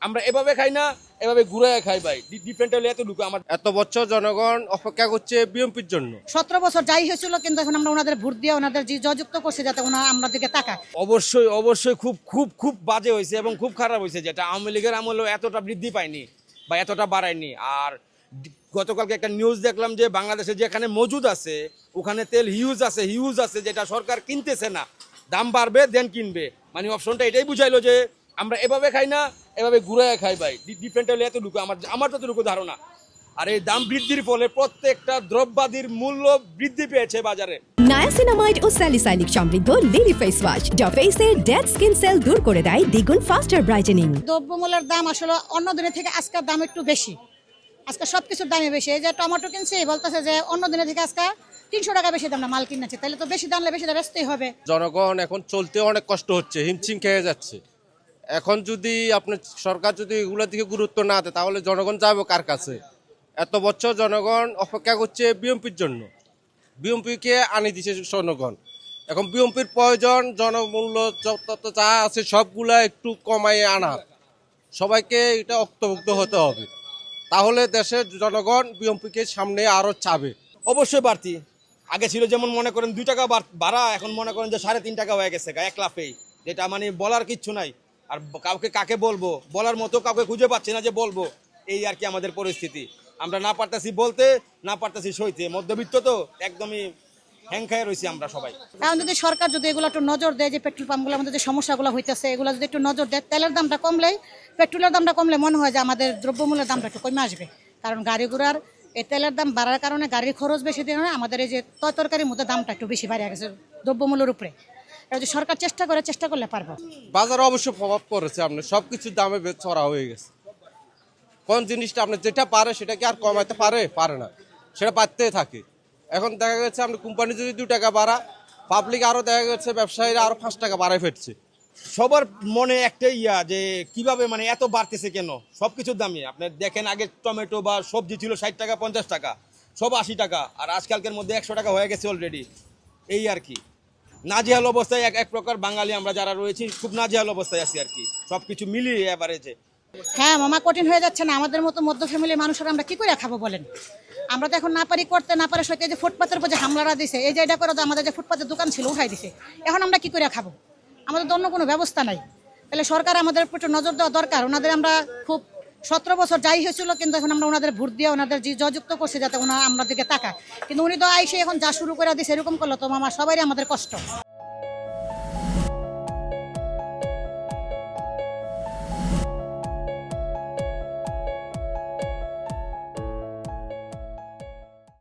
আমরা এভাবে খাই না, এভাবে ঘুরায় খাই ভাই। ডিফারেন্ট হলে এতটুকু আমার। এত বছর জনগণ অপেক্ষা করছে বিএনপির জন্য। 17 বছর যাই হয়েছিল, কিন্তু এখন আমরা ওনাদের ভোট দিয়ে ওনাদের যে জয়যুক্ত করছে যাতে ওনারা আমরা দিকে তাকায়। অবশ্যই অবশ্যই খুব খুব খুব বাজে হয়েছে এবং খুব খারাপ হয়েছে, যেটা আওয়ামী লীগের আমলেও এতটা বৃদ্ধি পায়নি বা এতটা বাড়ায়নি। আর গতকালকে একটা নিউজ দেখলাম যে বাংলাদেশে যেখানে মজুদ আছে ওখানে তেল হিউজ আছে, যেটা সরকার কিনতেছে না, দাম বাড়বে দেন কিনবে। মানে অপশনটা এটাই বুঝাইলো যে আমরা এভাবে খাই না, এভাবে ঘুরায় খাই ভাই। ডিফারেন্ট হলে এতটুকু আমার যতটুকু ধারণা। আর এই দাম বৃদ্ধির ফলে প্রত্যেকটা দ্রব্যাদির মূল্য বৃদ্ধি পেয়েছে বাজারে। নায়াসিনামাইড ও স্যালিসাইলিক সমৃদ্ধ লিলি ফেস ওয়াশ যা ফেসের ডেড স্কিন সেল দূর করে দেয় দ্বিগুণ ফাস্টার ব্রাইটেনিং। দ্রব্যমূল্যের দাম আসলে অন্য দিনের থেকে আজকের দাম একটু বেশি। আজকে সবকিছুর দামই বেশি। এই যে টমেটো কিনছে বলতেছে যে অন্য দিনের থেকে আজকে 300 টাকা বেশি দাম না মাল কিনেছে, তাহলে তো বেশি দামলে বেশি বেচতেই হবে। জনগণ এখন চলতে অনেক কষ্ট হচ্ছে, হিমশিম খেয়ে যাচ্ছে। এখন যদি আপনার সরকার যদি এগুলোর দিকে গুরুত্ব না দেয় তাহলে জনগণ যাবে কার কাছে? এত বছর জনগণ অপেক্ষা করছে বিএনপির জন্য, বিএনপিকে আনি দিছে জনগণ। এখন বিএনপির প্রয়োজন জনমূল্য যত যা আছে সবগুলা একটু কমাইয়ে আনার, সবাইকে এটা অন্তর্ভুক্ত হতে হবে, তাহলে দেশের জনগণ বিএনপিকে সামনে আরো চাবে। অবশ্যই বাড়তি। আগে ছিল যেমন মনে করেন 2 টাকা বাড়া, এখন মনে করেন যে 3.5 টাকা হয়ে গেছে এক লাফেই, যেটা মানে বলার কিচ্ছু নাই। আর কাকে বলবো, বলার মতো কাউকে খুঁজে পাচ্ছি না যে বলবো। এই আর কি আমাদের পরিস্থিতি। আমরা না পারতেছি বলতে, না পারতেছি সইতে। মধ্যবিত্ত তো একদমই হ্যাং খায় রয়েছি আমরা সবাই। এখন যদি সরকার যদি এগুলো একটু নজর দেয়, যে পেট্রোল পাম্পগুলোর মধ্যে যে সমস্যাগুলো হইতেছে এগুলো যদি একটু নজর দেয়, তেলের দামটা কমলে, পেট্রোলের দামটা কমলে মনে হয় যে আমাদের দ্রব্যমূল্যের দামটা একটু কমে আসবে। কারণ গাড়ি ঘোড়ার এই তেলের দাম বাড়ার কারণে গাড়ির খরচ বেশি দিয়ে আমাদের এই যে তরকারির মধ্যে দামটা একটু বেশি বাড়িয়ে গেছে দ্রব্যমূল্যের উপরে। এটা যদি সরকার চেষ্টা করলে পারবে। বাজারে অবশ্যই প্রভাব পড়েছে, আপনার সবকিছুর দামে চড়া হয়ে গেছে। কোন জিনিসটা আপনি যেটা পারে সেটা কি আর কমাইতে পারে না, সেটা বাড়তেই থাকে। এখন দেখা যাচ্ছে আপনি কোম্পানি যদি 2 টাকা বাড়া, পাবলিক আরো দেখা যাচ্ছে ব্যবসায়ীরা আরো 5 টাকা বাড়ায় ফেলছে। সবার মনে একটাই যে কিভাবে মানে এত বাড়তেছে কেন সবকিছুর দামই। আপনি দেখেন আগে টমেটো বা সবজি ছিল 60 টাকা 50 টাকা, সব 80 টাকা, আর আজকালকের মধ্যে 100 টাকা হয়ে গেছে অলরেডি। এই আর কি নাজেহাল অবস্থায় এক প্রকার বাঙালি আমরা যারা রয়েছি খুব নাজেহাল অবস্থায় আছি আর কি, সবকিছু মিলিয়ে এভারেজে। হ্যাঁ মামা, কঠিন হয়ে যাচ্ছে না? আমাদের মতো মধ্য ফ্যামিলির মানুষরা আমরা কি করে খাবো বলেন? আমরা তো এখন না পারি করতে, না পারে সরকার যে ফুটপাতের উপর যে হামলারা দিছে, এই যে এটা করে আমাদের যে ফুটপাতের দোকান ছিল উঠাই দিছে, এখন আমরা কি করে খাবো? আমাদের তো অন্য কোনো ব্যবস্থা নাই। তাহলে সরকার আমাদের উপর একটু নজর দেওয়া দরকার। ওনাদের আমরা খুব 17 বছর যাই হয়েছিল, কিন্তু এখন আমরা ওনাদের ভোট দিয়ে ওনাদের যে জয়যুক্ত করছে যাতে ওনারা আমরা দিকে তাকায়। কিন্তু উনি তো আইসে এখন যা শুরু করে দিছে এরকম করলো তো মামা সবারই আমাদের কষ্ট।